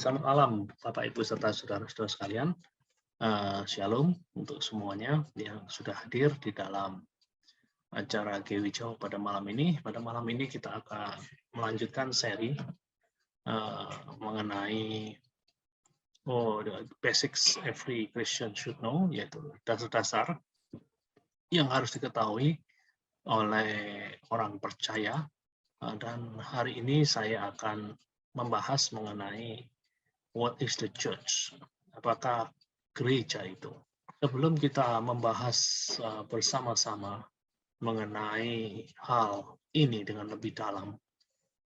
Selamat malam Bapak Ibu serta saudara-saudara sekalian. Shalom untuk semuanya yang sudah hadir di dalam acara GWJO pada malam ini. Pada malam ini kita akan melanjutkan seri mengenai the basics every Christian should know, yaitu dasar-dasar yang harus diketahui oleh orang percaya. Dan hari ini saya akan membahas mengenai what is the church? Apakah gereja itu? Sebelum kita membahas bersama-sama mengenai hal ini dengan lebih dalam,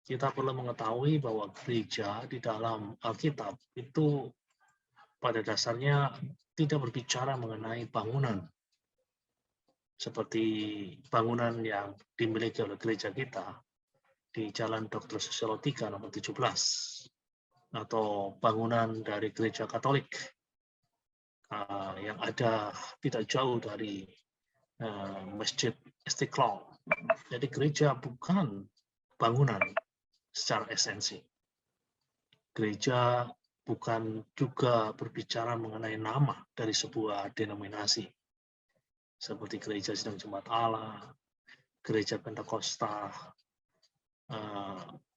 kita perlu mengetahui bahwa gereja di dalam Alkitab itu pada dasarnya tidak berbicara mengenai bangunan seperti bangunan yang dimiliki oleh gereja kita di Jalan Dr. Susilo 3 nomor 17 atau bangunan dari gereja Katolik yang ada tidak jauh dari Masjid Istiqlal. Jadi gereja bukan bangunan secara esensi. Gereja bukan juga berbicara mengenai nama dari sebuah denominasi seperti gereja Sidang Jemaat Allah, gereja Pentakosta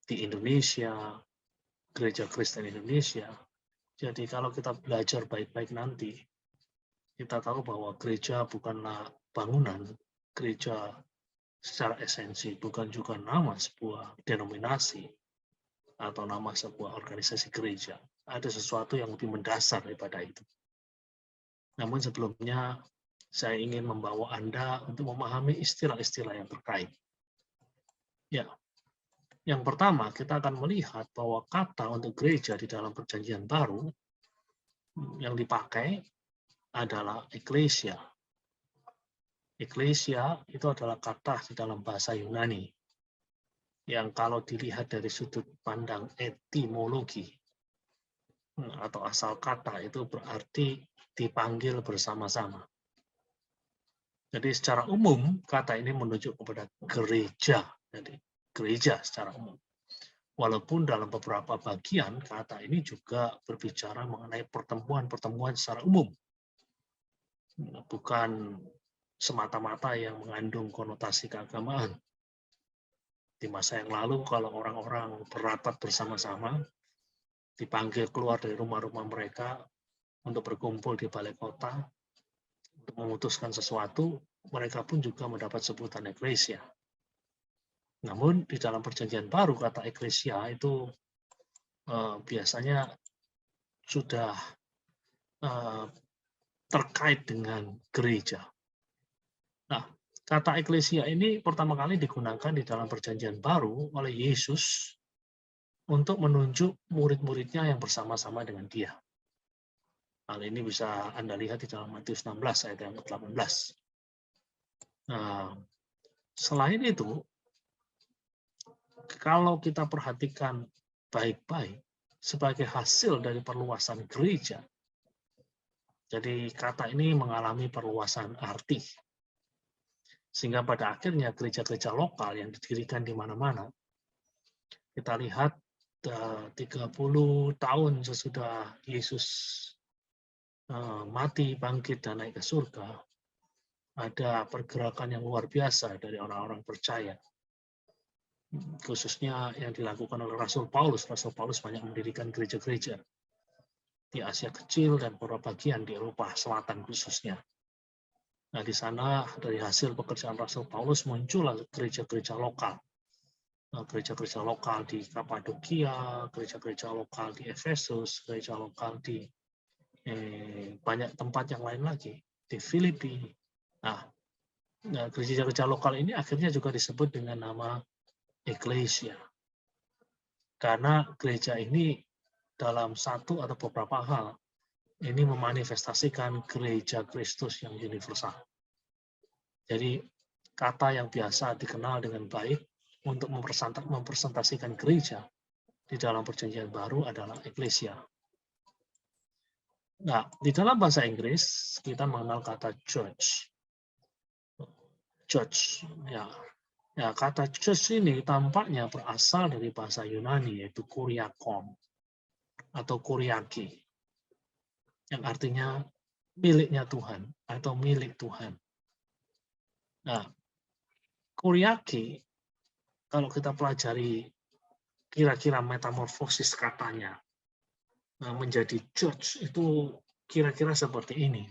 di Indonesia, gereja Kristen Indonesia. Jadi kalau kita belajar baik-baik nanti, kita tahu bahwa gereja bukanlah bangunan, gereja secara esensi bukan juga nama sebuah denominasi atau nama sebuah organisasi gereja. Ada sesuatu yang lebih mendasar daripada itu. Namun sebelumnya, saya ingin membawa Anda untuk memahami istilah-istilah yang terkait. Ya, yang pertama, kita akan melihat bahwa kata untuk gereja di dalam Perjanjian Baru yang dipakai adalah ekklesia. Ekklesia itu adalah kata di dalam bahasa Yunani yang kalau dilihat dari sudut pandang etimologi atau asal kata itu berarti dipanggil bersama-sama. Jadi secara umum kata ini menunjuk kepada gereja. Jadi gereja secara umum. Walaupun dalam beberapa bagian kata ini juga berbicara mengenai pertemuan-pertemuan secara umum. Bukan semata-mata yang mengandung konotasi keagamaan. Di masa yang lalu kalau orang-orang berapat bersama-sama, dipanggil keluar dari rumah-rumah mereka untuk berkumpul di balai kota, untuk memutuskan sesuatu, mereka pun juga mendapat sebutan ekklesia. Namun di dalam Perjanjian Baru kata ekklesia itu biasanya sudah terkait dengan gereja. Nah, kata ekklesia ini pertama kali digunakan di dalam Perjanjian Baru oleh Yesus untuk menunjuk murid-muridnya yang bersama-sama dengan dia. Hal ini bisa Anda lihat di dalam Matius 16 ayat yang ke-18. Nah, selain itu, kalau kita perhatikan baik-baik sebagai hasil dari perluasan gereja, jadi kata ini mengalami perluasan arti. Sehingga pada akhirnya gereja-gereja lokal yang didirikan di mana-mana, kita lihat 30 tahun sesudah Yesus mati, bangkit, dan naik ke surga, ada pergerakan yang luar biasa dari orang-orang percaya. Khususnya yang dilakukan oleh Rasul Paulus. Rasul Paulus banyak mendirikan gereja-gereja di Asia Kecil dan beberapa bagian di Eropa Selatan khususnya. Nah, di sana dari hasil pekerjaan Rasul Paulus muncullah gereja-gereja lokal. Gereja-gereja lokal di Kapadokia, gereja-gereja lokal di Efesus, gereja lokal di banyak tempat yang lain lagi, di Filipi. Nah, gereja-gereja lokal ini akhirnya juga disebut dengan nama ekklesia. Karena gereja ini dalam satu atau beberapa hal ini memanifestasikan gereja Kristus yang universal. Jadi kata yang biasa dikenal dengan baik untuk mempresentasikan gereja di dalam Perjanjian Baru adalah ekklesia. Nah, di dalam bahasa Inggris kita mengenal kata church. Church, ya. Ya, kata church ini tampaknya berasal dari bahasa Yunani, yaitu kuriakon. atau kuriaki, yang artinya miliknya Tuhan atau milik Tuhan. Nah, kuriaki, kalau kita pelajari kira-kira metamorfosis katanya menjadi judge, itu kira-kira seperti ini.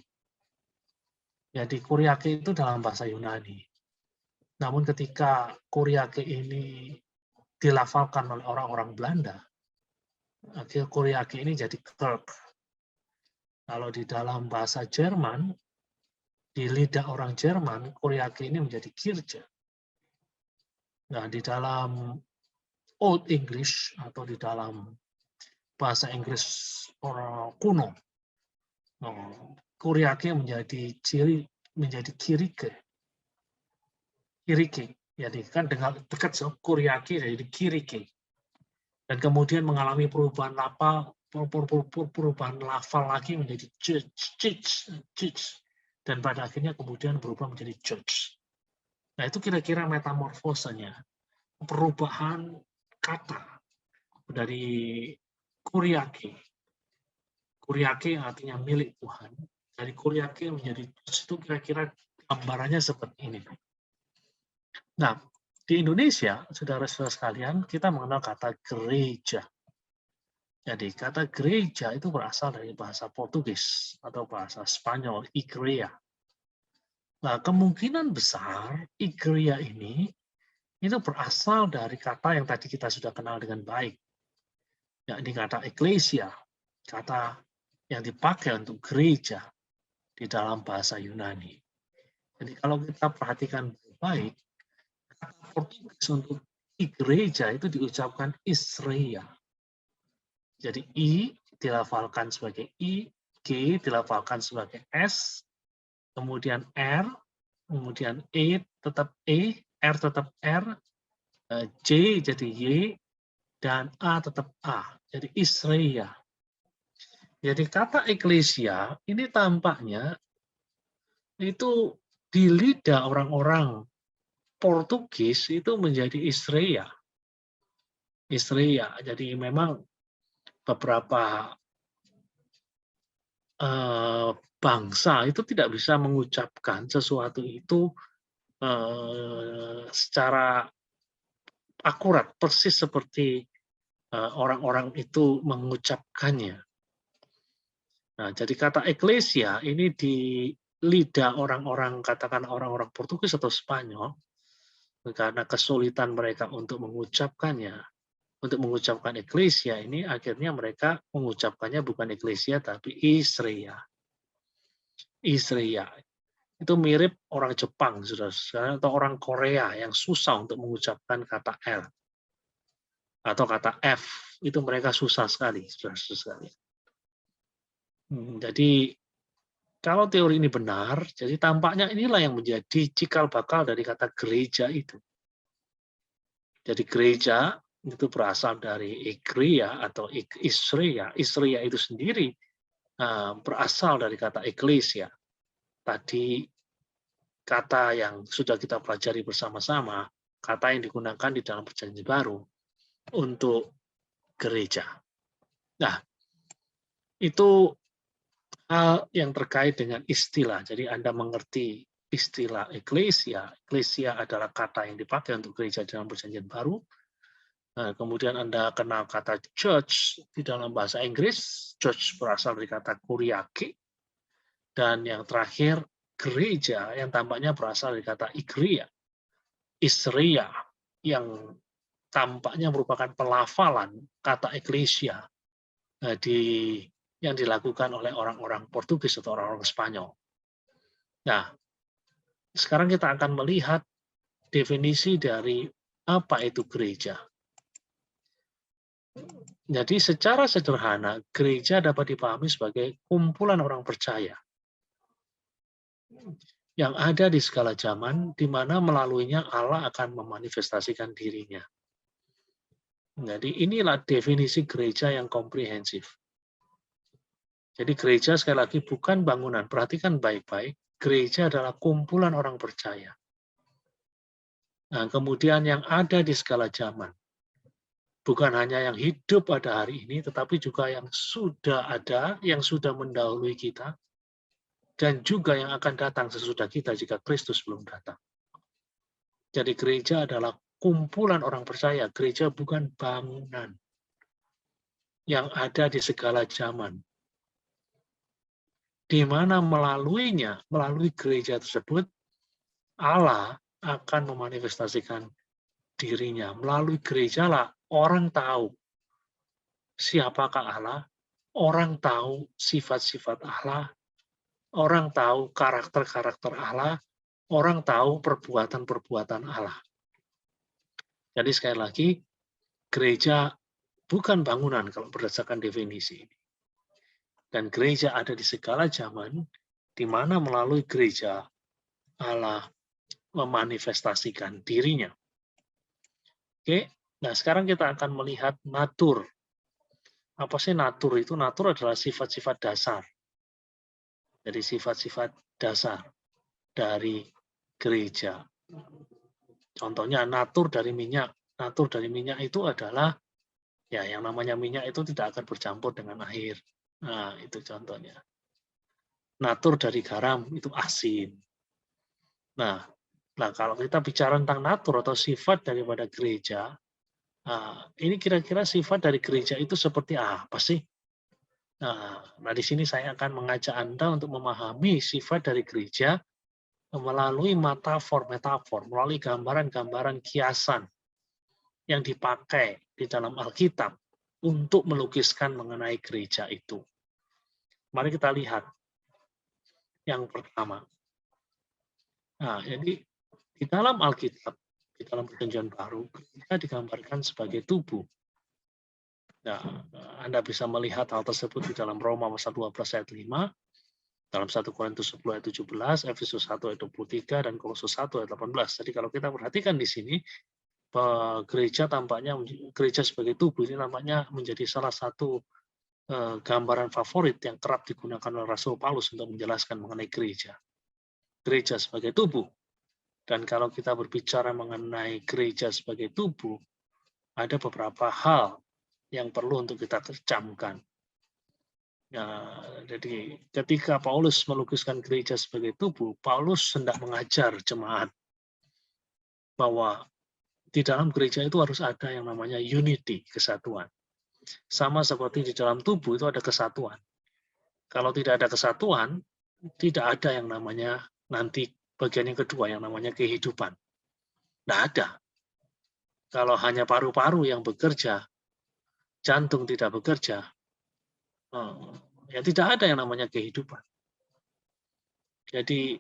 Jadi kuriaki itu dalam bahasa Yunani. Namun ketika kuriaki ini dilafalkan oleh orang-orang Belanda, akhirnya kuriaki ini jadi kerk. Kalau di dalam bahasa Jerman, di lidah orang Jerman, kuriaki ini menjadi kirche. Nah, di dalam Old English atau di dalam bahasa Inggris orang kuno, kuriaki menjadi kirike. Jadi kan dengan dekat kuriaki jadi kirike. Dan kemudian mengalami perubahan lafal lagi menjadi judge, dan pada akhirnya kemudian berubah menjadi judge. Nah, itu kira-kira metamorfosanya, perubahan kata dari kuriaki. Kuriaki artinya milik Tuhan. Dari kuriaki menjadi judge itu kira-kira gambarannya seperti ini. Nah, di Indonesia, saudara-saudara sekalian, kita mengenal kata gereja. Jadi kata gereja itu berasal dari bahasa Portugis atau bahasa Spanyol, igreja. Nah, kemungkinan besar igreja ini itu berasal dari kata yang tadi kita sudah kenal dengan baik, yakni kata eklesia, kata yang dipakai untuk gereja di dalam bahasa Yunani. Jadi kalau kita perhatikan baik, kata Portugis untuk igreja itu diucapkan isreia. Jadi I dilafalkan sebagai I, G dilafalkan sebagai S, kemudian R, kemudian E tetap E, R tetap R, J jadi Y, dan A tetap A. Jadi Israel. Jadi kata eklesia ini tampaknya itu di lidah orang-orang Portugis itu menjadi Israel. Israel. Jadi memang beberapa bangsa itu tidak bisa mengucapkan sesuatu itu secara akurat, persis seperti orang-orang itu mengucapkannya. Nah, jadi kata eklesia ini di lidah orang-orang, katakan orang-orang Portugis atau Spanyol, karena kesulitan mereka untuk mengucapkannya, untuk mengucapkan eklesia ini, akhirnya mereka mengucapkannya bukan eklesia, tapi Israel. Israel. Itu mirip orang Jepang, saudara, atau orang Korea yang susah untuk mengucapkan kata L atau kata F. Itu mereka susah sekali, saudara. Jadi kalau teori ini benar, jadi tampaknya inilah yang menjadi cikal bakal dari kata gereja itu. Jadi gereja itu berasal dari Igreja atau Israel. Israel itu sendiri berasal dari kata eklesia. Tadi kata yang sudah kita pelajari bersama-sama, kata yang digunakan di dalam Perjanjian Baru untuk gereja. Nah, itu hal yang terkait dengan istilah. Jadi Anda mengerti istilah eklesia. Eklesia adalah kata yang dipakai untuk gereja dalam Perjanjian Baru. Nah, kemudian Anda kenal kata church di dalam bahasa Inggris. Church berasal dari kata kuriaki. Dan yang terakhir, gereja yang tampaknya berasal dari kata igreja. Israel yang tampaknya merupakan pelafalan kata eklesia yang dilakukan oleh orang-orang Portugis atau orang-orang Spanyol. Nah, sekarang kita akan melihat definisi dari apa itu gereja. Jadi secara sederhana, gereja dapat dipahami sebagai kumpulan orang percaya yang ada di segala zaman, di mana melaluinya Allah akan memanifestasikan dirinya. Jadi inilah definisi gereja yang komprehensif. Jadi gereja sekali lagi bukan bangunan. Perhatikan baik-baik, gereja adalah kumpulan orang percaya. Nah, kemudian yang ada di segala zaman. Bukan hanya yang hidup pada hari ini, tetapi juga yang sudah ada, yang sudah mendahului kita, dan juga yang akan datang sesudah kita jika Kristus belum datang. Jadi gereja adalah kumpulan orang percaya. Gereja bukan bangunan yang ada di segala zaman. Di mana melaluinya, melalui gereja tersebut, Allah akan memanifestasikan dirinya. Melalui gereja lah orang tahu siapakah Allah, orang tahu sifat-sifat Allah, orang tahu karakter-karakter Allah, orang tahu perbuatan-perbuatan Allah. Jadi sekali lagi, gereja bukan bangunan kalau berdasarkan definisi ini. Dan gereja ada di segala zaman, di mana melalui gereja Allah memanifestasikan dirinya. Oke, nah sekarang kita akan melihat natur. Apa sih natur itu? Natur adalah sifat-sifat dasar. Jadi sifat-sifat dasar dari gereja. Contohnya natur dari minyak. Natur dari minyak itu adalah, ya yang namanya minyak itu tidak akan bercampur dengan air. Nah, itu contohnya. Natur dari garam itu asin. Nah, kalau kita bicara tentang natur atau sifat daripada gereja, ini kira-kira sifat dari gereja itu seperti apa sih? Nah, di sini saya akan mengajak Anda untuk memahami sifat dari gereja melalui metafor, melalui gambaran-gambaran kiasan yang dipakai di dalam Alkitab untuk melukiskan mengenai gereja itu. Mari kita lihat yang pertama. Nah, jadi di dalam Alkitab, di dalam Perjanjian Baru, kita digambarkan sebagai tubuh. Nah, Anda bisa melihat hal tersebut di dalam Roma pasal 12 ayat 5, dalam 1 Korintus 10 ayat 17, Efesus 1 ayat 23, dan Kolose 1 ayat 18. Jadi kalau kita perhatikan di sini, gereja tampaknya, gereja sebagai tubuh ini nampaknya menjadi salah satu gambaran favorit yang kerap digunakan oleh Rasul Paulus untuk menjelaskan mengenai gereja. Gereja sebagai tubuh. Dan kalau kita berbicara mengenai gereja sebagai tubuh, ada beberapa hal yang perlu untuk kita camkan. Jadi ketika Paulus melukiskan gereja sebagai tubuh, Paulus hendak mengajar jemaat bahwa di dalam gereja itu harus ada yang namanya unity, kesatuan. Sama seperti di dalam tubuh itu ada kesatuan. Kalau tidak ada kesatuan, tidak ada yang namanya nanti bagian yang kedua yang namanya kehidupan. Tidak ada. Kalau hanya paru-paru yang bekerja, jantung tidak bekerja, ya tidak ada yang namanya kehidupan. Jadi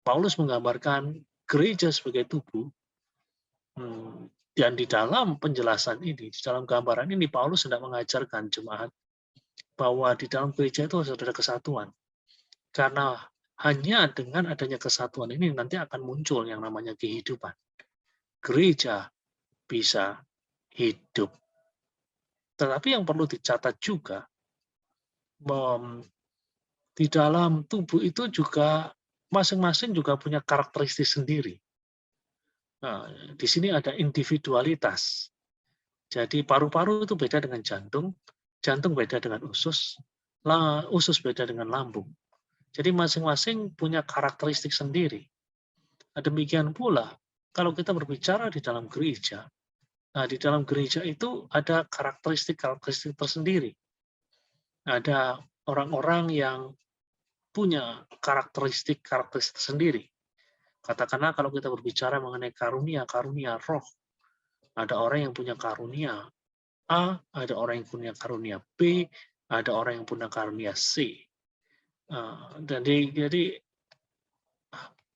Paulus menggambarkan gereja sebagai tubuh, dan di dalam penjelasan ini, di dalam gambaran ini, Paulus sedang mengajarkan jemaat bahwa di dalam gereja itu harus ada kesatuan. Karena hanya dengan adanya kesatuan ini nanti akan muncul yang namanya kehidupan. Gereja bisa hidup. Tetapi yang perlu dicatat juga, di dalam tubuh itu juga masing-masing juga punya karakteristik sendiri. Nah, di sini ada individualitas. Jadi paru-paru itu beda dengan jantung, jantung beda dengan usus, usus beda dengan lambung. Jadi masing-masing punya karakteristik sendiri. Nah, demikian pula kalau kita berbicara di dalam gereja, nah di dalam gereja itu ada karakteristik tersendiri. Ada orang-orang yang punya karakteristik sendiri. Katakanlah kalau kita berbicara mengenai karunia roh, ada orang yang punya karunia A, ada orang yang punya karunia B, ada orang yang punya karunia C. Jadi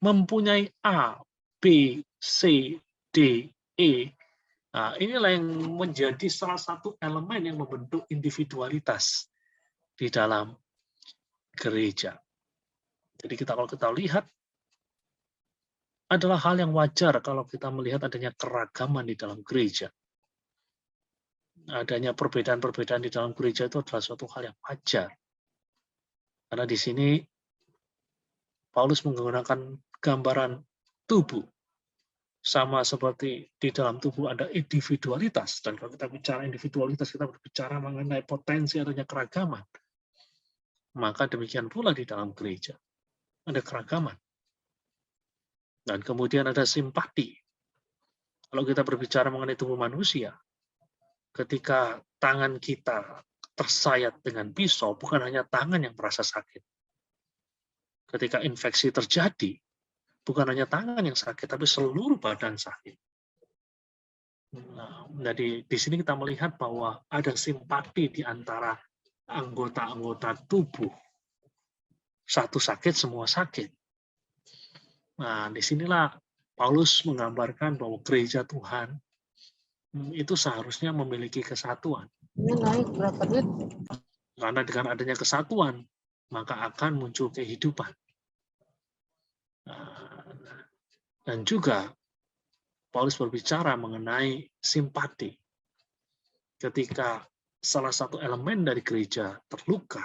mempunyai A, B, C, D, E, inilah yang menjadi salah satu elemen yang membentuk individualitas di dalam gereja. Jadi kalau kita lihat, adalah hal yang wajar kalau kita melihat adanya keragaman di dalam gereja. Adanya perbedaan-perbedaan di dalam gereja itu adalah suatu hal yang wajar. Karena di sini Paulus menggunakan gambaran tubuh. Sama seperti di dalam tubuh ada individualitas, dan kalau kita bicara individualitas, kita berbicara mengenai potensi adanya keragaman. Maka demikian pula di dalam gereja, ada keragaman. Dan kemudian ada simpati. Kalau kita berbicara mengenai tubuh manusia, ketika tangan kita tersayat dengan pisau, bukan hanya tangan yang merasa sakit. Ketika infeksi terjadi, bukan hanya tangan yang sakit, tapi seluruh badan sakit. Nah, jadi di sini kita melihat bahwa ada simpati di antara anggota-anggota tubuh. Satu sakit, semua sakit. Nah, disinilah Paulus menggambarkan bahwa gereja Tuhan itu seharusnya memiliki kesatuan. Ini naik berapa duit? Karena dengan adanya kesatuan, maka akan muncul kehidupan. Dan juga Paulus berbicara mengenai simpati. Ketika salah satu elemen dari gereja terluka,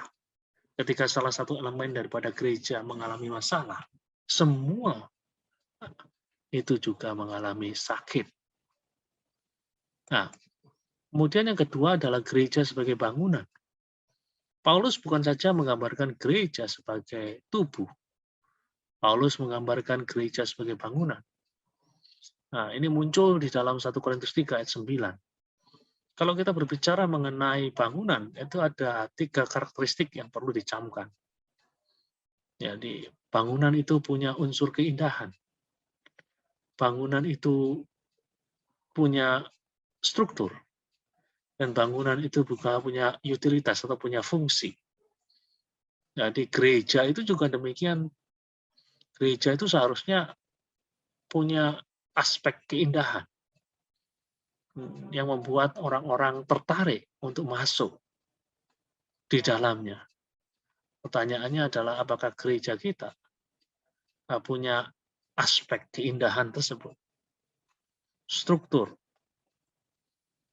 ketika salah satu elemen daripada gereja mengalami masalah, semua itu juga mengalami sakit. Nah, kemudian yang kedua adalah gereja sebagai bangunan. Paulus bukan saja menggambarkan gereja sebagai tubuh. Paulus menggambarkan gereja sebagai bangunan. Nah, ini muncul di dalam 1 Korintus 3 ayat 9. Kalau kita berbicara mengenai bangunan, itu ada 3 karakteristik yang perlu dicamkan. Jadi, bangunan itu punya unsur keindahan. Bangunan itu punya struktur. Dan bangunan itu juga punya utilitas atau punya fungsi. Jadi, gereja itu juga demikian. Gereja itu seharusnya punya aspek keindahan yang membuat orang-orang tertarik untuk masuk di dalamnya. Pertanyaannya adalah apakah gereja kita punya aspek keindahan tersebut. Struktur.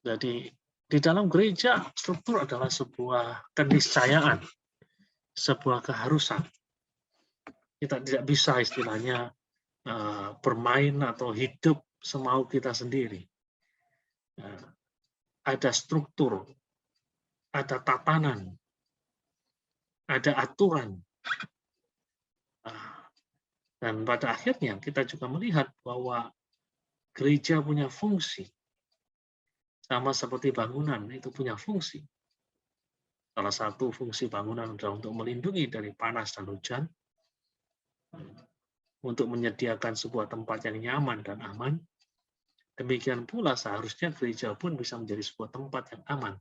Jadi di dalam gereja, struktur adalah sebuah keniscayaan, sebuah keharusan. Kita tidak bisa istilahnya bermain atau hidup semau kita sendiri. Ada struktur, ada tatanan, ada aturan. Dan pada akhirnya kita juga melihat bahwa gereja punya fungsi. Sama seperti bangunan itu punya fungsi. Salah satu fungsi bangunan adalah untuk melindungi dari panas dan hujan, untuk menyediakan sebuah tempat yang nyaman dan aman. Demikian pula seharusnya gereja pun bisa menjadi sebuah tempat yang aman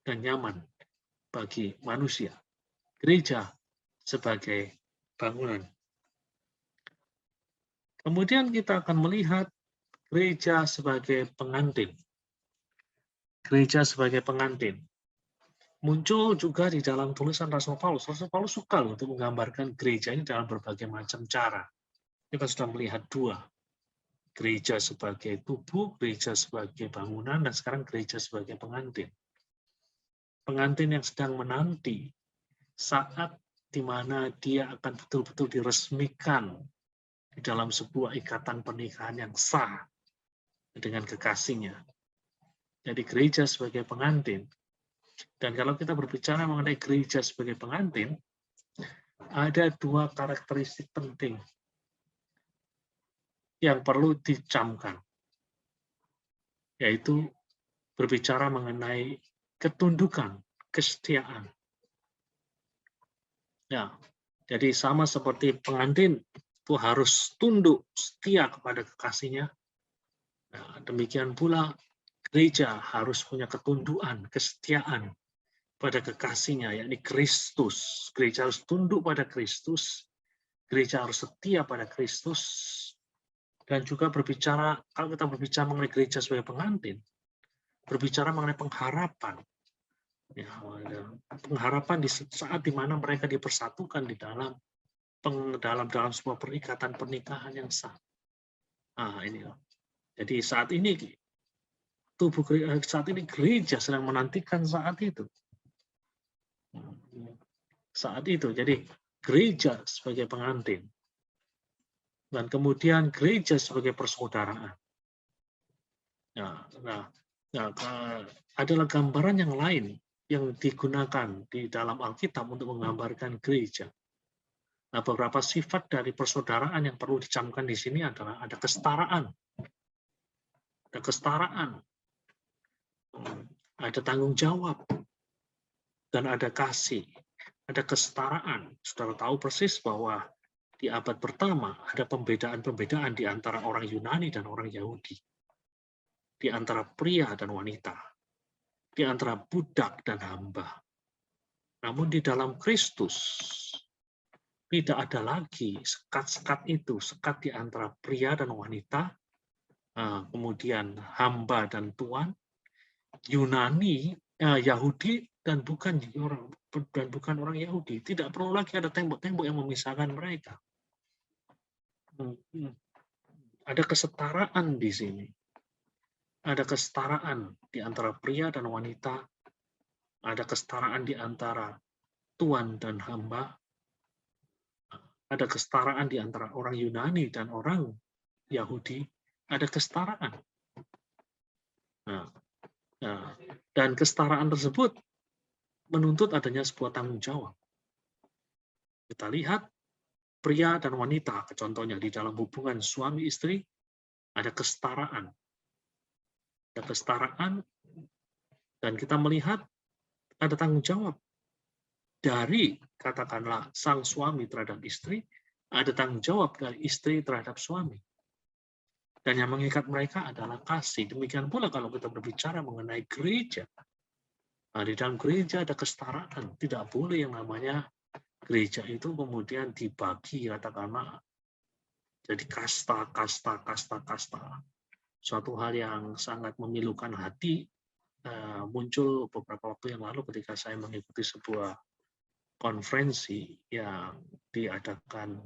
dan nyaman bagi manusia. Gereja sebagai bangunan. Kemudian kita akan melihat gereja sebagai pengantin. Gereja sebagai pengantin. Muncul juga di dalam tulisan Rasul Paulus. Rasul Paulus suka untuk menggambarkan gereja ini dalam berbagai macam cara. Kita sudah melihat 2. Gereja sebagai tubuh, gereja sebagai bangunan, dan sekarang gereja sebagai pengantin. Pengantin yang sedang menanti saat di mana dia akan betul-betul diresmikan di dalam sebuah ikatan pernikahan yang sah dengan kekasihnya. Jadi gereja sebagai pengantin. Dan kalau kita berbicara mengenai gereja sebagai pengantin, ada 2 karakteristik penting yang perlu dicamkan, yaitu berbicara mengenai ketundukan, kesetiaan. Ya, jadi sama seperti pengantin itu harus tunduk setia kepada kekasihnya. Nah, demikian pula gereja harus punya ketundukan, kesetiaan pada kekasihnya, yakni Kristus. Gereja harus tunduk pada Kristus. Gereja harus setia pada Kristus. Dan juga berbicara, kalau kita berbicara mengenai gereja sebagai pengantin, berbicara mengenai pengharapan. Ya, pengharapan di saat di mana mereka dipersatukan di dalam sebuah perikatan pernikahan yang sah. Nah, ini loh. Jadi saat ini gereja sedang menantikan saat itu. Saat itu, jadi gereja sebagai pengantin. Dan kemudian gereja sebagai persaudaraan. Adalah gambaran yang lain yang digunakan di dalam Alkitab untuk menggambarkan gereja. Nah, beberapa sifat dari persaudaraan yang perlu dicamkan di sini adalah ada kesetaraan, ada tanggung jawab, dan ada kasih, ada kesetaraan. Saudara tahu persis bahwa di abad pertama ada pembedaan-pembedaan di antara orang Yunani dan orang Yahudi, di antara pria dan wanita, di antara budak dan hamba. Namun di dalam Kristus tidak ada lagi sekat-sekat itu, sekat di antara pria dan wanita, kemudian hamba dan tuan, Yunani, Yahudi dan bukan orang Yahudi. Tidak perlu lagi ada tembok-tembok yang memisahkan mereka. Ada kesetaraan di sini. Ada kesetaraan di antara pria dan wanita. Ada kesetaraan di antara tuan dan hamba. Ada kesetaraan di antara orang Yunani dan orang Yahudi. Ada kesetaraan. Dan kesetaraan tersebut menuntut adanya sebuah tanggung jawab. Kita lihat pria dan wanita, contohnya di dalam hubungan suami istri, ada kesetaraan. Ada kesetaraan, dan kita melihat ada tanggung jawab dari, katakanlah, sang suami terhadap istri, ada tanggung jawab dari istri terhadap suami. Dan yang mengikat mereka adalah kasih. Demikian pula kalau kita berbicara mengenai gereja. Nah, di dalam gereja ada kesetaraan. Tidak boleh yang namanya gereja itu kemudian dibagi, katakanlah, jadi kasta. Suatu hal yang sangat memilukan hati muncul beberapa waktu yang lalu ketika saya mengikuti sebuah konferensi yang diadakan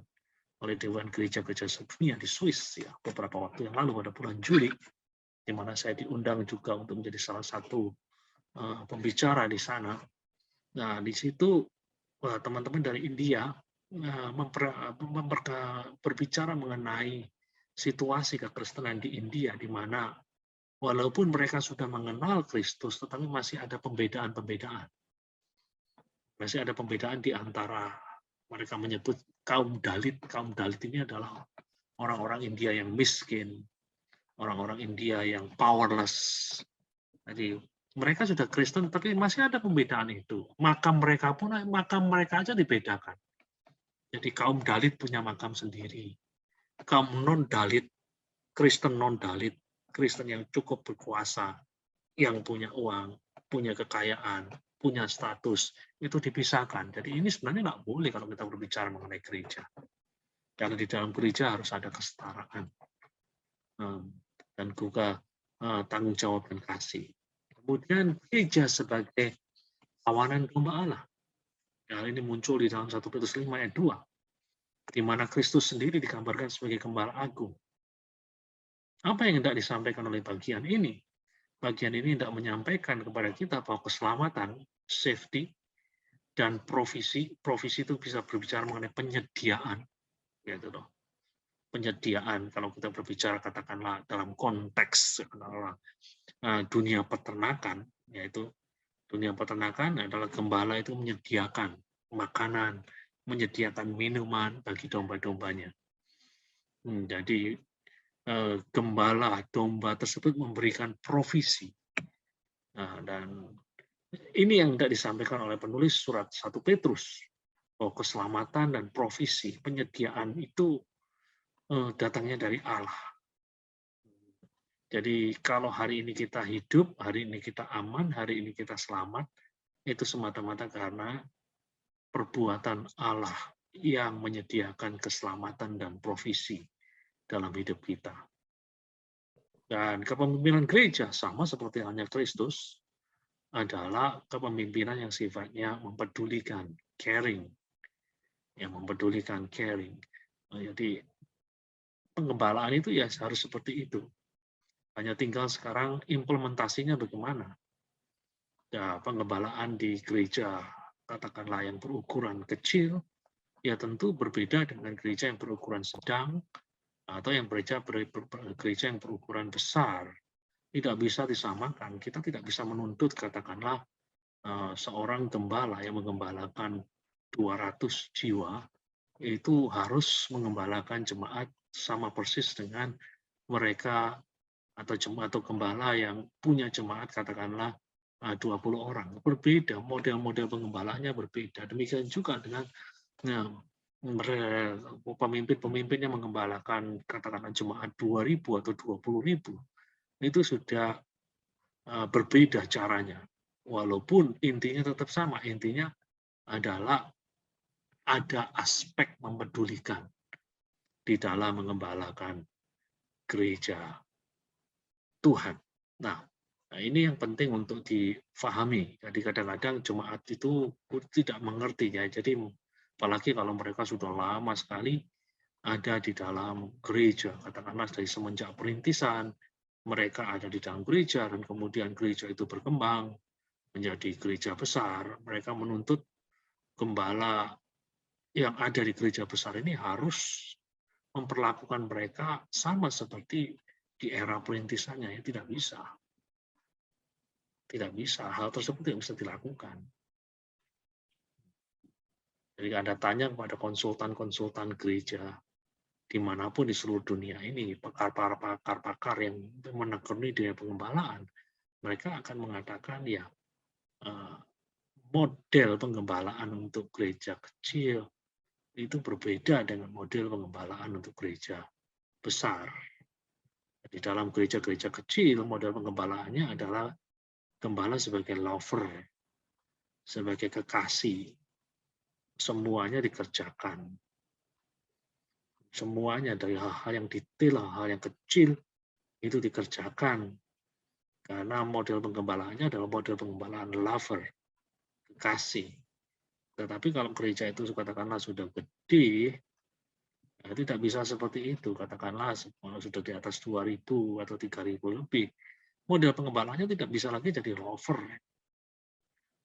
oleh Dewan Gereja-Gereja Sedunia di Swiss ya, beberapa waktu yang lalu pada bulan Juli, di mana saya diundang juga untuk menjadi salah satu pembicara di sana. Nah, di situ teman-teman dari India berbicara mengenai situasi kekristenan di India, di mana walaupun mereka sudah mengenal Kristus, tetapi masih ada pembedaan-pembedaan. Masih ada pembedaan di antara, mereka menyebut kaum Dalit. Kaum Dalit ini adalah orang-orang India yang miskin, orang-orang India yang powerless. Jadi mereka sudah Kristen, tapi masih ada pembedaan itu. Makam mereka pun, makam mereka aja dibedakan. Jadi kaum Dalit punya makam sendiri. Kaum non-Dalit, Kristen non-Dalit, Kristen yang cukup berkuasa, yang punya uang, punya kekayaan, punya status, itu dipisahkan. Jadi ini sebenarnya nggak boleh kalau kita berbicara mengenai gereja. Karena di dalam gereja harus ada kesetaraan. Dan juga tanggung jawab dan kasih. Kemudian gereja sebagai kawanan domba Allah. Hal ini muncul di dalam 1 Petrus 5 ayat 2, di mana Kristus sendiri digambarkan sebagai gembala agung. Apa yang hendak disampaikan oleh bagian ini? Bagian ini hendak menyampaikan kepada kita bahwa keselamatan, safety, dan provisi itu bisa berbicara mengenai penyediaan. Gitu loh. Penyediaan, kalau kita berbicara katakanlah dalam konteks dunia peternakan, yaitu dunia peternakan adalah gembala itu menyediakan makanan, menyediakan minuman bagi domba-dombanya. Jadi gembala domba tersebut memberikan provisi. Dan ini yang tidak disampaikan oleh penulis surat 1 Petrus, bahwa keselamatan dan provisi, penyediaan itu datangnya dari Allah. Jadi kalau hari ini kita hidup, hari ini kita aman, hari ini kita selamat, itu semata-mata karena perbuatan Allah yang menyediakan keselamatan dan provisi dalam hidup kita. Dan kepemimpinan gereja sama seperti halnya Kristus adalah kepemimpinan yang sifatnya mempedulikan, caring. Yang mempedulikan, caring. Jadi penggembalaan itu ya harus seperti itu. Hanya tinggal sekarang implementasinya bagaimana. Ya, penggembalaan di gereja katakanlah yang berukuran kecil, ya tentu berbeda dengan gereja yang berukuran sedang, atau yang gereja yang berukuran besar tidak bisa disamakan. Kita tidak bisa menuntut katakanlah seorang gembala yang menggembalakan 200 jiwa itu harus mengembalakan jemaat sama persis dengan mereka atau jemaat atau gembala yang punya jemaat katakanlah 20 orang. Berbeda, model-model pengembalanya berbeda. Demikian juga dengan pemimpin-pemimpin yang menggembalakan katakanlah jemaat 2.000 atau 20.000. Itu sudah berbeda caranya. Walaupun intinya tetap sama, intinya adalah ada aspek mempedulikan di dalam mengembalakan gereja Tuhan. Nah, ini yang penting untuk difahami. Jadi kadang-kadang jemaat itu tidak mengerti ya. Jadi apalagi kalau mereka sudah lama sekali ada di dalam gereja, katakanlah dari semenjak perintisan, mereka ada di dalam gereja dan kemudian gereja itu berkembang menjadi gereja besar. Mereka menuntut gembala yang ada di gereja besar ini harus memperlakukan mereka sama seperti di era perintisannya. Ya tidak bisa. Tidak bisa. Hal tersebut tidak bisa dilakukan. Jadi Anda tanya kepada konsultan-konsultan gereja dimanapun di seluruh dunia ini, pakar-pakar yang menekuni dunia pengembalaan, mereka akan mengatakan ya model penggembalaan untuk gereja kecil itu berbeda dengan model pengembalaan untuk gereja besar. Di dalam gereja-gereja kecil, model penggembalaannya adalah gembala sebagai lover, sebagai kekasih. Semuanya dikerjakan. Semuanya dari hal-hal yang detail, hal-hal yang kecil, itu dikerjakan. Karena model penggembalaannya adalah model penggembalaan lover, kekasih. Tetapi kalau gereja itu katakanlah sudah gede, ya tidak bisa seperti itu. Katakanlah kalau sudah di atas 2.000 atau 3.000 lebih, model pengembalaannya tidak bisa lagi jadi lover.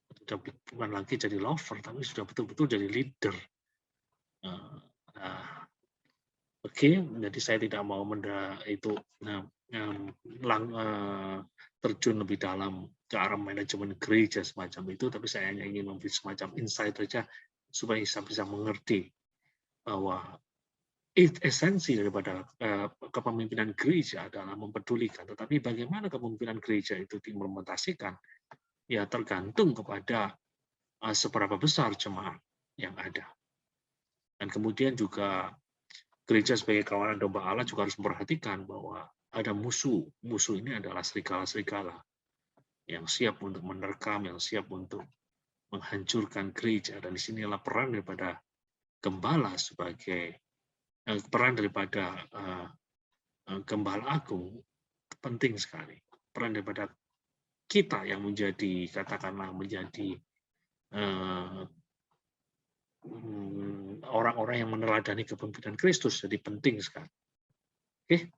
Sudah bukan lagi jadi lover, tapi sudah betul-betul jadi leader. Oke, jadi saya tidak mau terjun lebih dalam ke arah manajemen gereja semacam itu, tapi saya hanya ingin memberi semacam insight saja supaya bisa mengerti bahwa esensi daripada kepemimpinan gereja adalah mempedulikan, tetapi bagaimana kepemimpinan gereja itu diimplementasikan, ya tergantung kepada seberapa besar jemaat yang ada. Dan kemudian juga gereja sebagai kawanan domba Allah juga harus memperhatikan bahwa ada musuh. Musuh ini adalah serigala-serigala yang siap untuk menerkam, yang siap untuk menghancurkan gereja. Dan disinilah peran daripada gembala sebagai peran daripada gembala agung penting sekali. Peran daripada kita yang menjadi katakanlah menjadi orang-orang yang meneladani kepemimpinan Kristus jadi penting sekali. Oke.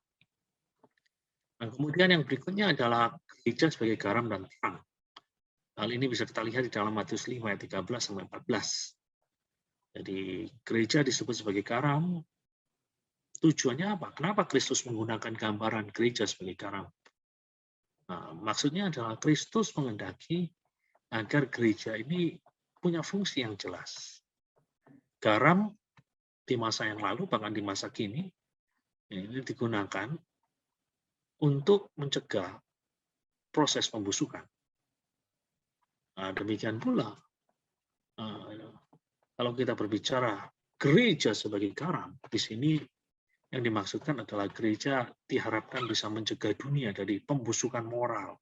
Nah, kemudian yang berikutnya adalah gereja sebagai garam dan terang. Hal ini bisa kita lihat di dalam Matius 5 ayat 13 sampai 14. Jadi gereja disebut sebagai garam. Tujuannya apa? Kenapa Kristus menggunakan gambaran gereja sebagai garam? Nah, maksudnya adalah Kristus menghendaki agar gereja ini punya fungsi yang jelas. Garam di masa yang lalu, bahkan di masa kini, ini digunakan untuk mencegah proses pembusukan. Nah, demikian pula, kalau kita berbicara gereja sebagai garam, di sini yang dimaksudkan adalah gereja diharapkan bisa mencegah dunia dari pembusukan moral,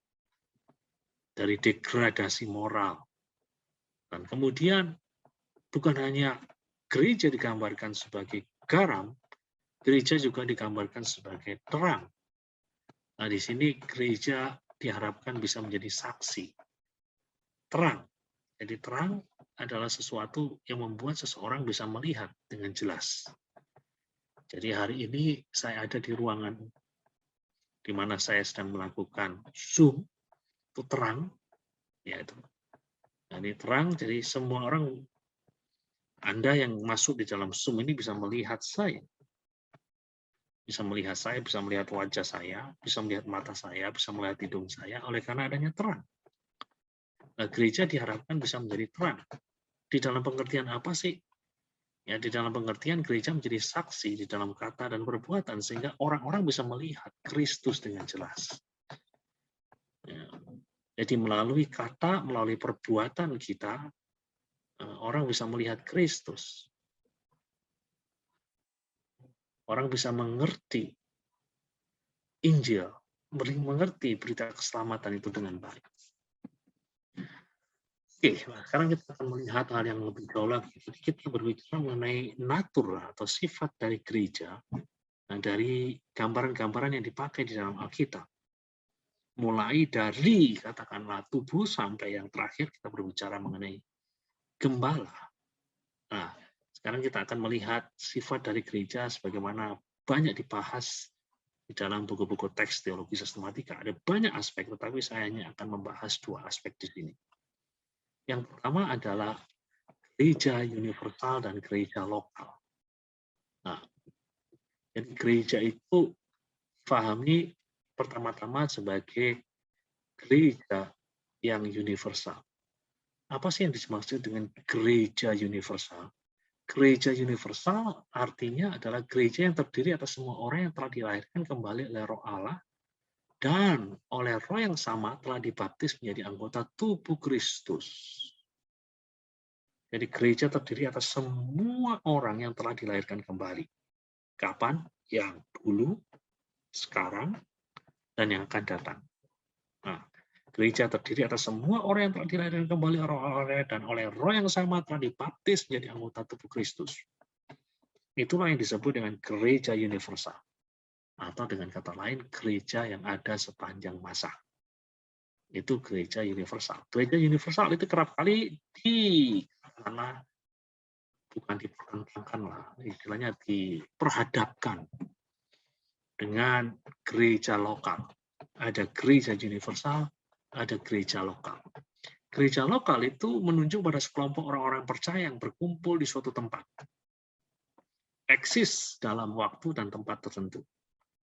dari degradasi moral. Dan kemudian bukan hanya gereja digambarkan sebagai garam, gereja juga digambarkan sebagai terang. Nah, di sini gereja diharapkan bisa menjadi saksi. Terang. Jadi terang adalah sesuatu yang membuat seseorang bisa melihat dengan jelas. Jadi hari ini saya ada di ruangan di mana saya sedang melakukan Zoom, itu terang, ya itu. Ini terang, jadi semua orang, Anda yang masuk di dalam Zoom ini bisa melihat saya. Bisa melihat saya, bisa melihat wajah saya, bisa melihat mata saya, bisa melihat hidung saya, oleh karena adanya terang. Nah, gereja diharapkan bisa menjadi terang. Di dalam pengertian apa sih? Ya, di dalam pengertian gereja menjadi saksi di dalam kata dan perbuatan, sehingga orang-orang bisa melihat Kristus dengan jelas. Ya. Jadi melalui kata, melalui perbuatan kita, orang bisa melihat Kristus. Orang bisa mengerti Injil, mengerti berita keselamatan itu dengan baik. Oke, nah sekarang kita akan melihat hal yang lebih jauh lagi. Jadi kita berbicara mengenai natur atau sifat dari gereja, nah, dari gambaran-gambaran yang dipakai di dalam Alkitab. Mulai dari katakanlah tubuh sampai yang terakhir kita berbicara mengenai gembala. Nah, sekarang kita akan melihat sifat dari gereja sebagaimana banyak dibahas di dalam buku-buku teks teologi sistematika. Ada banyak aspek, tetapi saya hanya akan membahas 2 aspek di sini. Yang pertama adalah gereja universal dan gereja lokal. Nah, jadi gereja itu pahami pertama-tama sebagai gereja yang universal. Apa sih yang dimaksud dengan gereja universal? Gereja universal artinya adalah gereja yang terdiri atas semua orang yang telah dilahirkan kembali oleh Roh Allah dan oleh Roh yang sama telah dibaptis menjadi anggota tubuh Kristus. Jadi gereja terdiri atas semua orang yang telah dilahirkan kembali. Kapan? Yang dulu, sekarang, dan yang akan datang. Nah, gereja terdiri atas semua orang yang telah dilahirkan kembali dan oleh Roh yang sama telah dibaptis menjadi anggota tubuh Kristus. Itulah yang disebut dengan gereja universal. Atau dengan kata lain, gereja yang ada sepanjang masa. Itu gereja universal. Gereja universal itu kerap kali karena bukan dipertentangkan lah, istilahnya diperhadapkan dengan gereja lokal. Ada gereja universal, ada gereja lokal. Gereja lokal itu menunjuk pada sekelompok orang-orang percaya yang berkumpul di suatu tempat. Eksis dalam waktu dan tempat tertentu.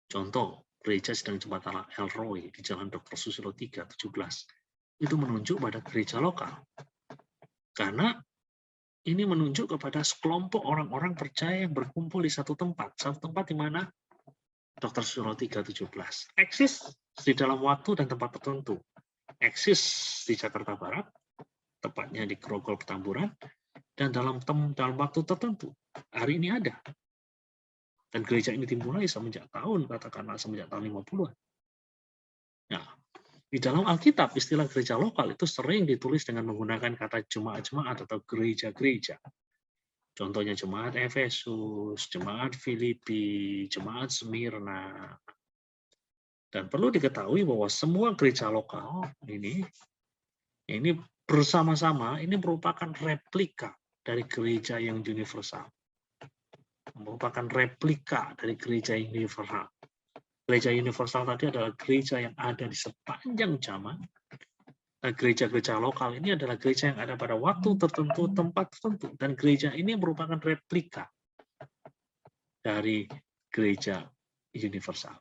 Contoh, gereja sedang jembatan El Roy di Jalan Dr. Susilo 3, 17. Itu menunjuk pada gereja lokal. Karena ini menunjuk kepada sekelompok orang-orang percaya yang berkumpul di satu tempat. Satu tempat di mana Dr. Susilo 3, 17. Eksis di dalam waktu dan tempat tertentu. Eksis di Jakarta Barat, tepatnya di Grogol Petamburan, dan dalam waktu tertentu. Hari ini ada. Dan gereja ini dimulai semenjak tahun 50-an. Nah, di dalam Alkitab, istilah gereja lokal itu sering ditulis dengan menggunakan kata jemaat-jemaat atau gereja-gereja. Contohnya jemaat Efesus, jemaat Filipi, jemaat Smyrna. Dan perlu diketahui bahwa semua gereja lokal ini bersama-sama ini merupakan replika dari gereja yang universal. Merupakan replika dari gereja universal. Gereja universal tadi adalah gereja yang ada di sepanjang zaman. Nah, gereja-gereja lokal ini adalah gereja yang ada pada waktu tertentu, tempat tertentu. Dan gereja ini merupakan replika dari gereja universal.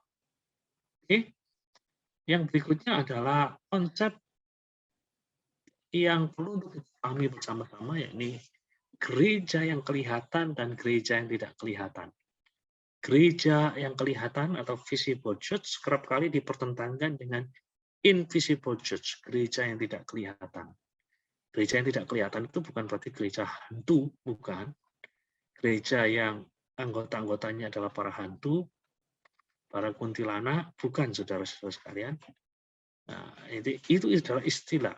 Oke. Yang berikutnya adalah konsep yang perlu dipahami bersama-sama, yakni gereja yang kelihatan dan gereja yang tidak kelihatan. Gereja yang kelihatan atau visible church kerap kali dipertentangkan dengan invisible church, gereja yang tidak kelihatan. Gereja yang tidak kelihatan itu bukan berarti gereja hantu, bukan. Gereja yang anggota-anggotanya adalah para hantu, para kuntilanak, bukan saudara-saudara sekalian. Nah, itu adalah istilah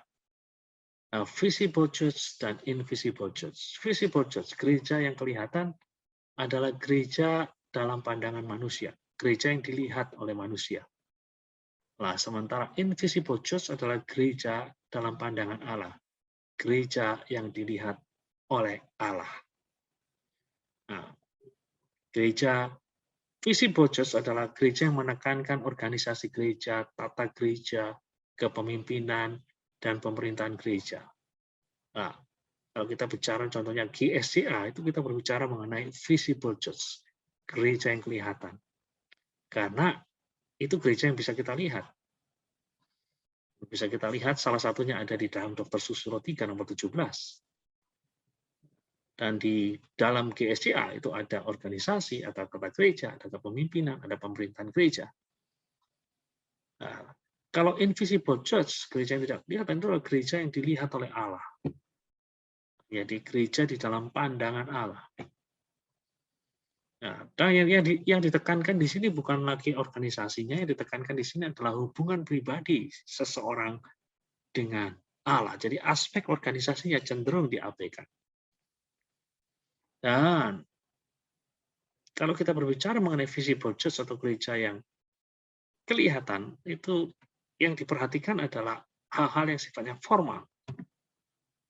visible church dan invisible church. Visible church, gereja yang kelihatan adalah gereja dalam pandangan manusia, gereja yang dilihat oleh manusia. Nah, sementara invisible church adalah gereja dalam pandangan Allah, gereja yang dilihat oleh Allah. Nah, gereja visible church adalah gereja yang menekankan organisasi gereja, tata gereja, kepemimpinan, dan pemerintahan gereja. Nah, kalau kita bicara contohnya GSCA, itu kita berbicara mengenai visible church, gereja yang kelihatan. Karena itu gereja yang bisa kita lihat. Bisa kita lihat salah satunya ada di dalam Dr. Susilo 3 nomor 17. Dan di dalam GSCA itu ada organisasi, ada kata gereja, ada kepemimpinan, ada pemerintahan gereja. Nah, kalau invisible church, gereja yang tidak kelihatan itu adalah gereja yang dilihat oleh Allah. Jadi gereja di dalam pandangan Allah. Nah, dan yang ditekankan di sini bukan lagi organisasinya, yang ditekankan di sini adalah hubungan pribadi seseorang dengan Allah. Jadi aspek organisasinya cenderung diabaikan. Dan kalau kita berbicara mengenai visible church atau gereja yang kelihatan, itu yang diperhatikan adalah hal-hal yang sifatnya formal.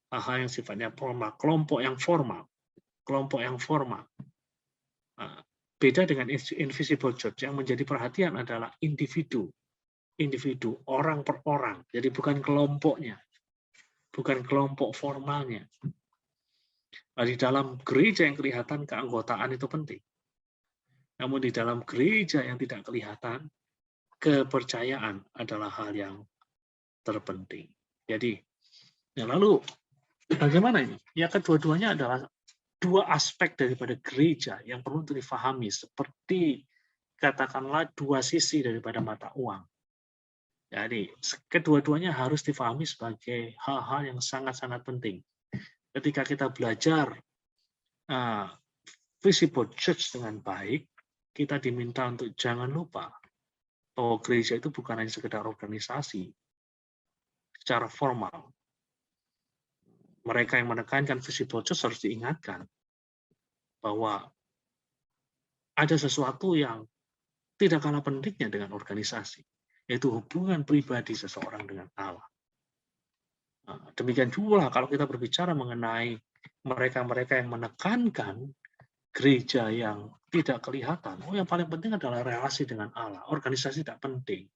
Hal-hal yang sifatnya formal, kelompok yang formal. Kelompok yang formal. Beda dengan invisible church, yang menjadi perhatian adalah individu, orang per orang. Jadi bukan kelompoknya, bukan kelompok formalnya. Nah, di dalam gereja yang kelihatan, keanggotaan itu penting. Namun di dalam gereja yang tidak kelihatan, kepercayaan adalah hal yang terpenting. Jadi, lalu bagaimana ini? Ya, kedua-duanya adalah dua aspek daripada gereja yang perlu untuk difahami, seperti katakanlah dua sisi daripada mata uang. Jadi kedua-duanya harus difahami sebagai hal-hal yang sangat-sangat penting. Ketika kita belajar visible church dengan baik, kita diminta untuk jangan lupa bahwa gereja itu bukan hanya sekedar organisasi secara formal. Mereka yang menekankan visible church harus diingatkan bahwa ada sesuatu yang tidak kalah pentingnya dengan organisasi, yaitu hubungan pribadi seseorang dengan Allah. Demikian pula kalau kita berbicara mengenai mereka-mereka yang menekankan gereja yang tidak kelihatan, yang paling penting adalah relasi dengan Allah. Organisasi tidak penting.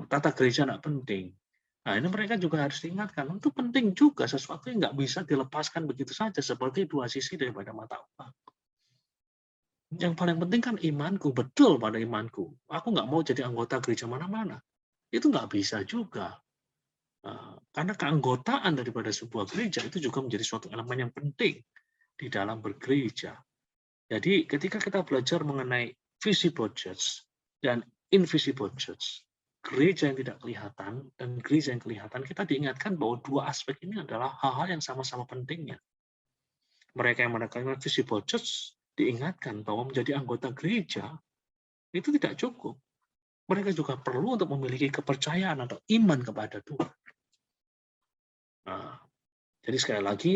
Tata gereja tidak penting. Nah, ini mereka juga harus diingatkan, itu penting juga, sesuatu yang nggak bisa dilepaskan begitu saja, seperti dua sisi daripada mata uang. Yang paling penting kan imanku, betul pada imanku. Aku nggak mau jadi anggota gereja mana-mana. Itu nggak bisa juga. Karena keanggotaan daripada sebuah gereja itu juga menjadi suatu elemen yang penting di dalam bergereja. Jadi ketika kita belajar mengenai visible church dan invisible church, gereja yang tidak kelihatan dan gereja yang kelihatan, kita diingatkan bahwa dua aspek ini adalah hal-hal yang sama-sama pentingnya. Mereka yang menekankan visible church diingatkan bahwa menjadi anggota gereja itu tidak cukup. Mereka juga perlu untuk memiliki kepercayaan atau iman kepada Tuhan. Jadi sekali lagi,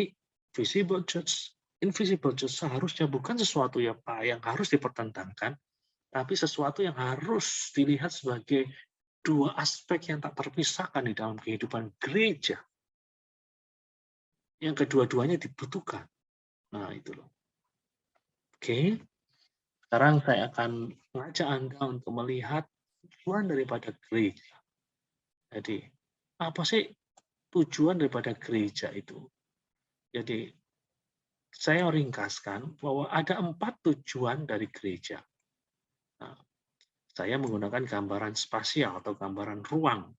visible church, invisible church seharusnya bukan sesuatu yang harus dipertentangkan, tapi sesuatu yang harus dilihat sebagai dua aspek yang tak terpisahkan di dalam kehidupan gereja. Yang kedua-duanya dibutuhkan. Nah, itu loh. Oke. Sekarang saya akan mengajak Anda untuk melihat tujuan daripada gereja. Jadi, apa sih tujuan daripada gereja itu? Jadi, saya ringkaskan bahwa ada 4 tujuan dari gereja. Nah, saya menggunakan gambaran spasial atau gambaran ruang.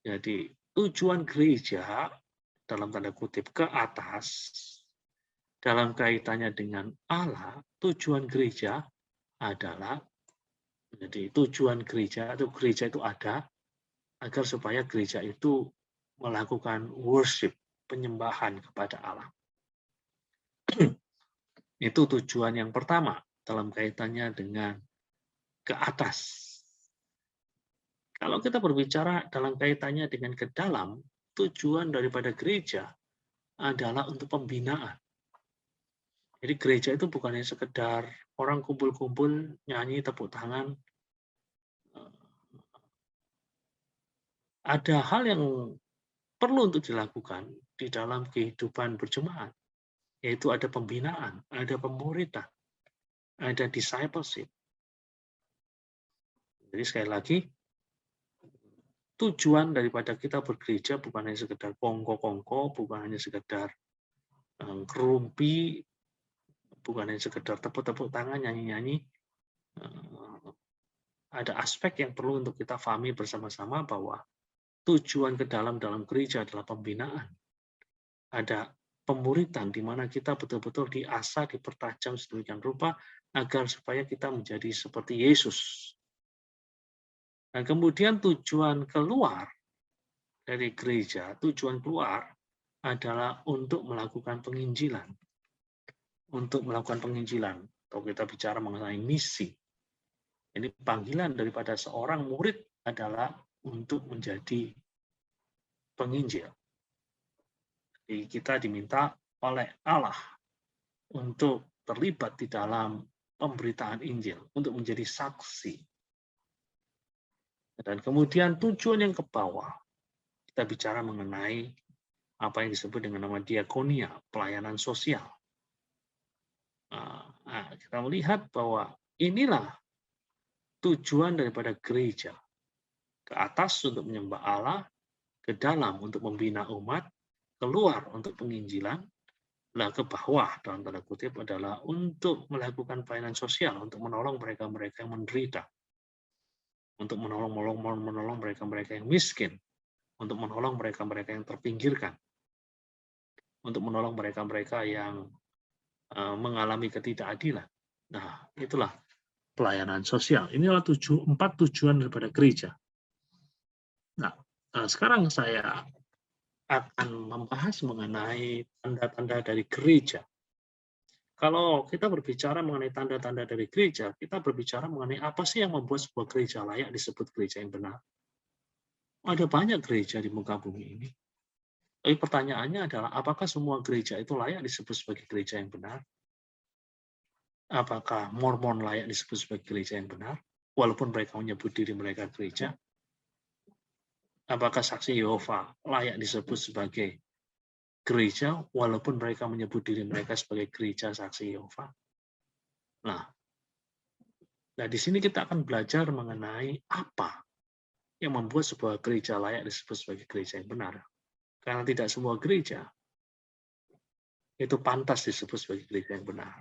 Jadi, tujuan gereja dalam tanda kutip ke atas, dalam kaitannya dengan Allah, tujuan gereja adalah, jadi tujuan gereja itu ada agar supaya gereja itu melakukan worship, penyembahan kepada Allah. Itu tujuan yang pertama dalam kaitannya dengan ke atas. Kalau kita berbicara dalam kaitannya dengan ke dalam, tujuan daripada gereja adalah untuk pembinaan. Jadi gereja itu bukan hanya sekedar orang kumpul-kumpul, nyanyi, tepuk tangan. Ada hal yang perlu untuk dilakukan di dalam kehidupan berjemaat, yaitu ada pembinaan, ada pemuridan, ada discipleship. Jadi sekali lagi, tujuan daripada kita bergereja bukan hanya sekedar kongko-kongko, bukan hanya sekedar kerumpi, bukan hanya sekedar tepuk-tepuk tangan, nyanyi-nyanyi, ada aspek yang perlu untuk kita pahami bersama-sama bahwa tujuan ke dalam gereja adalah pembinaan. Ada pemuritan di mana kita betul-betul diasah, dipertajam sedemikian rupa agar supaya kita menjadi seperti Yesus. Dan kemudian tujuan keluar dari gereja, tujuan keluar adalah untuk melakukan penginjilan. Untuk melakukan penginjilan. Kalau kita bicara mengenai misi. Ini panggilan daripada seorang murid adalah untuk menjadi penginjil. Jadi kita diminta oleh Allah untuk terlibat di dalam pemberitaan Injil, untuk menjadi saksi. Dan kemudian tujuan yang ke bawah, kita bicara mengenai apa yang disebut dengan nama diakonia, pelayanan sosial. Nah, kita melihat bahwa inilah tujuan daripada gereja. Ke atas untuk menyembah Allah, ke dalam untuk membina umat, keluar untuk penginjilan, nah ke bawah dalam tanda kutip adalah untuk melakukan pelayanan sosial, untuk menolong mereka-mereka yang menderita, untuk menolong mereka-mereka yang miskin, untuk menolong mereka-mereka yang terpinggirkan, untuk menolong mereka-mereka yang mengalami ketidakadilan. Nah, itulah pelayanan sosial. Inilah 4 tujuan daripada gereja. Nah, sekarang saya akan membahas mengenai tanda-tanda dari gereja. Kalau kita berbicara mengenai tanda-tanda dari gereja, kita berbicara mengenai apa sih yang membuat sebuah gereja layak disebut gereja yang benar. Ada banyak gereja di muka bumi ini. Tapi pertanyaannya adalah, apakah semua gereja itu layak disebut sebagai gereja yang benar? Apakah Mormon layak disebut sebagai gereja yang benar, walaupun mereka menyebut diri mereka gereja? Apakah saksi Yehova layak disebut sebagai gereja, walaupun mereka menyebut diri mereka sebagai gereja saksi Yehova? Nah, di sini kita akan belajar mengenai apa yang membuat sebuah gereja layak disebut sebagai gereja yang benar. Karena tidak semua gereja itu pantas disebut sebagai gereja yang benar.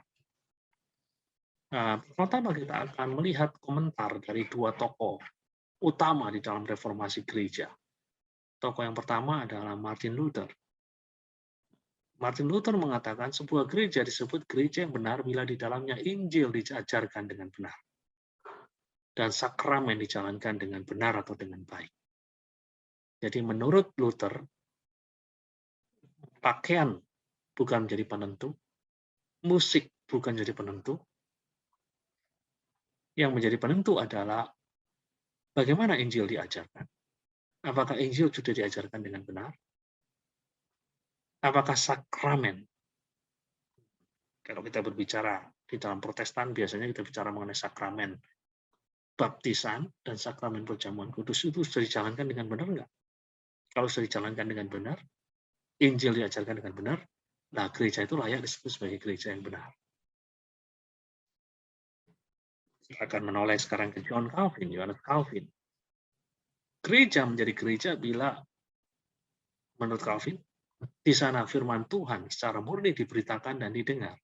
Nah, pertama kita akan melihat komentar dari 2 tokoh utama di dalam reformasi gereja. Tokoh yang pertama adalah Martin Luther. Martin Luther mengatakan sebuah gereja disebut gereja yang benar bila di dalamnya Injil diajarkan dengan benar dan sakramen dijalankan dengan benar atau dengan baik. Jadi menurut Luther, pakaian bukan menjadi penentu, musik bukan jadi penentu. Yang menjadi penentu adalah bagaimana Injil diajarkan. Apakah Injil sudah diajarkan dengan benar? Apakah sakramen? Kalau kita berbicara di dalam Protestan, biasanya kita bicara mengenai sakramen baptisan dan sakramen perjamuan kudus itu sudah dijalankan dengan benar enggak? Kalau sudah dijalankan dengan benar, Injil diajarkan dengan benar, nah gereja itu layak disebut sebagai gereja yang benar. Kita akan menoleh sekarang ke John Calvin, Johannes Calvin. Gereja menjadi gereja bila, menurut Calvin, di sana firman Tuhan secara murni diberitakan dan didengar.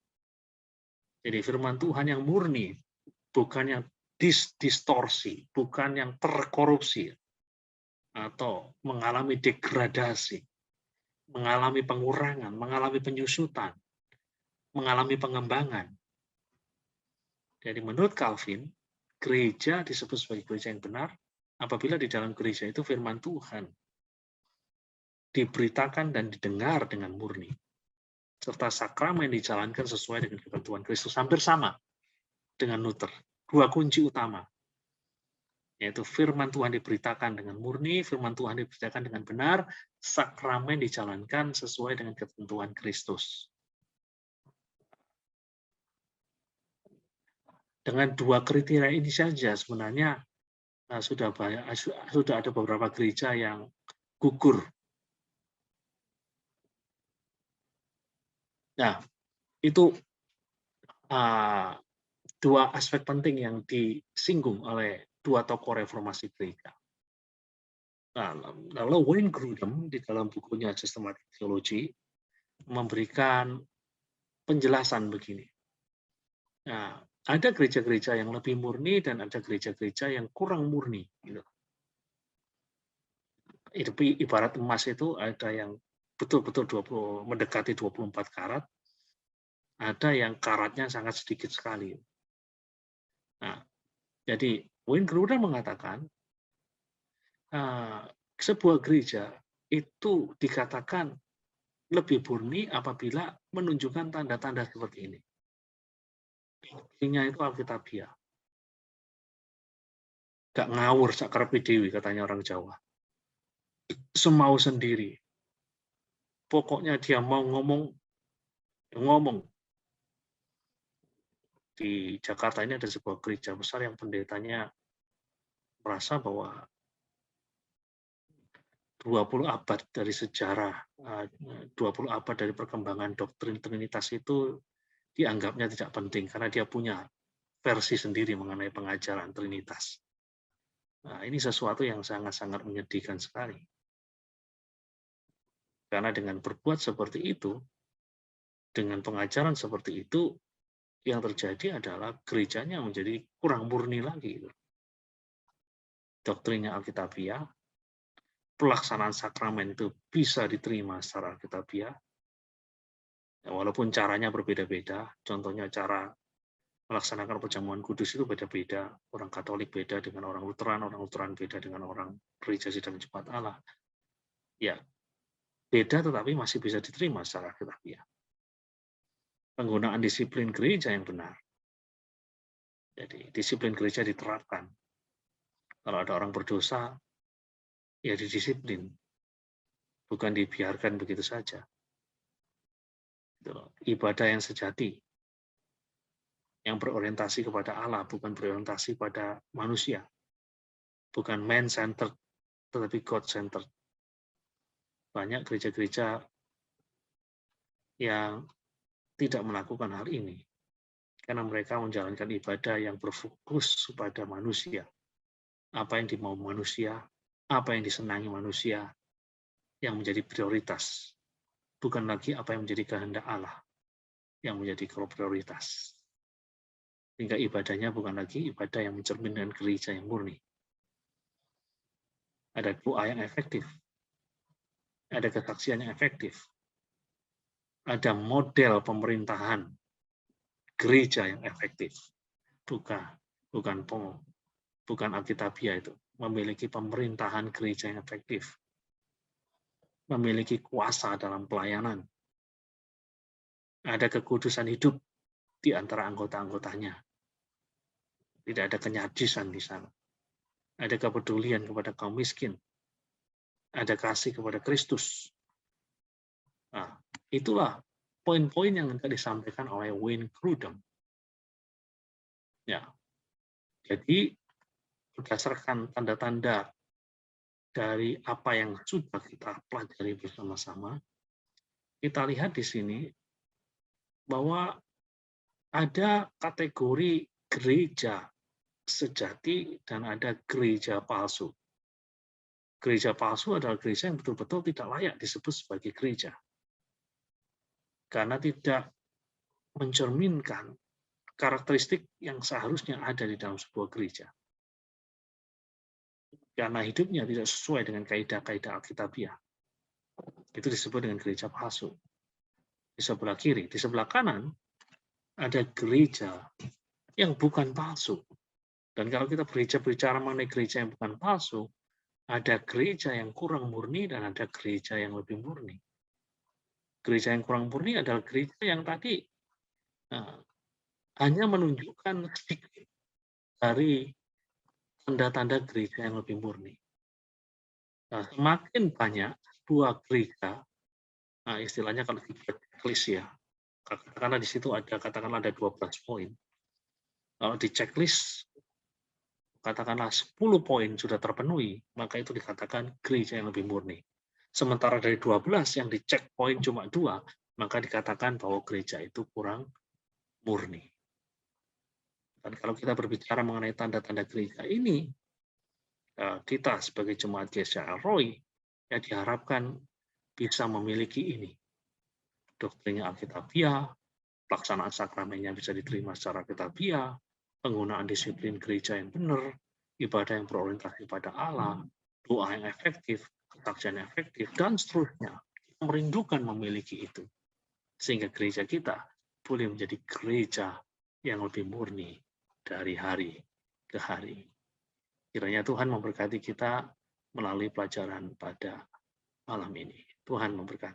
Jadi firman Tuhan yang murni, bukan yang distorsi, bukan yang terkorupsi, atau mengalami degradasi, mengalami pengurangan, mengalami penyusutan, mengalami pengembangan. Jadi menurut Calvin, gereja disebut sebagai gereja yang benar apabila di dalam gereja itu firman Tuhan diberitakan dan didengar dengan murni, serta sakramen dijalankan sesuai dengan ketentuan Kristus. Hampir sama dengan Luther. 2 kunci utama, yaitu firman Tuhan diberitakan dengan murni, firman Tuhan diberitakan dengan benar, sakramen dijalankan sesuai dengan ketentuan Kristus. Dengan 2 kriteria ini saja sebenarnya sudah ada beberapa gereja yang gugur. Nah, itu 2 aspek penting yang disinggung oleh 2 tokoh reformasi gereja. Nah, lalu Wayne Grudem di dalam bukunya Systematic Theology memberikan penjelasan begini. Nah, ada gereja-gereja yang lebih murni dan ada gereja-gereja yang kurang murni. Gitu. Ibarat emas itu ada yang betul-betul mendekati 24 karat, ada yang karatnya sangat sedikit sekali. Nah, jadi Wayne Grudem mengatakan sebuah gereja itu dikatakan lebih murni apabila menunjukkan tanda-tanda seperti ini. Doktrinnya itu Alkitabiah. Gak ngawur sakarepe dewi katanya orang Jawa. Semau sendiri. Pokoknya dia mau ngomong. Di Jakarta ini ada sebuah gereja besar yang pendetanya merasa bahwa 20 abad dari sejarah, 20 abad dari perkembangan doktrin Trinitas itu dianggapnya tidak penting karena dia punya versi sendiri mengenai pengajaran Trinitas. Nah, ini sesuatu yang sangat-sangat menyedihkan sekali. Karena dengan berbuat seperti itu, dengan pengajaran seperti itu, yang terjadi adalah gerejanya menjadi kurang murni lagi. Doktrinnya Alkitabiah, pelaksanaan sakramen itu bisa diterima secara Alkitabiah, walaupun caranya berbeda-beda. Contohnya cara melaksanakan perjamuan kudus itu beda-beda. Orang Katolik beda dengan orang Lutheran beda dengan orang gereja sidang Jemaat Allah. Ya, beda tetapi masih bisa diterima secara Alkitabiah. Penggunaan disiplin gereja yang benar. Jadi disiplin gereja diterapkan. Kalau ada orang berdosa, ya didisiplin. Bukan dibiarkan begitu saja. Ibadah yang sejati. Yang berorientasi kepada Allah, bukan berorientasi pada manusia. Bukan man-centered, tetapi God-centered. Banyak gereja-gereja yang tidak melakukan hal ini. Karena mereka menjalankan ibadah yang berfokus pada manusia. Apa yang dimau manusia, apa yang disenangi manusia, yang menjadi prioritas. Bukan lagi apa yang menjadi kehendak Allah, yang menjadi prioritas. Sehingga ibadahnya bukan lagi ibadah yang mencerminkan gereja yang murni. Ada doa yang efektif. Ada kesaksian yang efektif. Ada model pemerintahan gereja yang efektif. Bukan Alkitabiah itu. Memiliki pemerintahan gereja yang efektif. Memiliki kuasa dalam pelayanan. Ada kekudusan hidup di antara anggota-anggotanya. Tidak ada kenyadisan di sana. Ada kepedulian kepada kaum miskin. Ada kasih kepada Kristus. Nah, itulah poin-poin yang akan disampaikan oleh Wayne Grudem. Ya, jadi berdasarkan tanda-tanda dari apa yang sudah kita pelajari bersama-sama, kita lihat di sini bahwa ada kategori gereja sejati dan ada gereja palsu. Gereja palsu adalah gereja yang betul-betul tidak layak disebut sebagai gereja. Karena tidak mencerminkan karakteristik yang seharusnya ada di dalam sebuah gereja. Karena hidupnya tidak sesuai dengan kaidah-kaidah Alkitabiah. Itu disebut dengan gereja palsu. Di sebelah kiri, di sebelah kanan, ada gereja yang bukan palsu. Dan kalau kita berbicara mengenai gereja yang bukan palsu, ada gereja yang kurang murni dan ada gereja yang lebih murni. Gereja yang kurang murni adalah gereja yang tadi hanya menunjukkan sedikit dari tanda-tanda gereja yang lebih murni. Nah, semakin banyak sebuah gereja, nah istilahnya kalau dibuat checklist ya, karena di situ katakanlah ada 12 poin. Kalau di checklist katakanlah 10 poin sudah terpenuhi, maka itu dikatakan gereja yang lebih murni. Sementara dari 12 yang dicek poin cuma 2, maka dikatakan bahwa gereja itu kurang murni. Dan kalau kita berbicara mengenai tanda-tanda gereja ini, kita sebagai jemaat GCR Roy, ya diharapkan bisa memiliki ini. Doktrinnya Alkitabiah, pelaksanaan sakramennya bisa diterima secara kitabiah, penggunaan disiplin gereja yang benar, ibadah yang berorientasi pada Allah, doa yang efektif, kesaksian yang efektif, dan seterusnya. Merindukan memiliki itu. Sehingga gereja kita boleh menjadi gereja yang lebih murni dari hari ke hari. Kiranya Tuhan memberkati kita melalui pelajaran pada malam ini. Tuhan memberkati.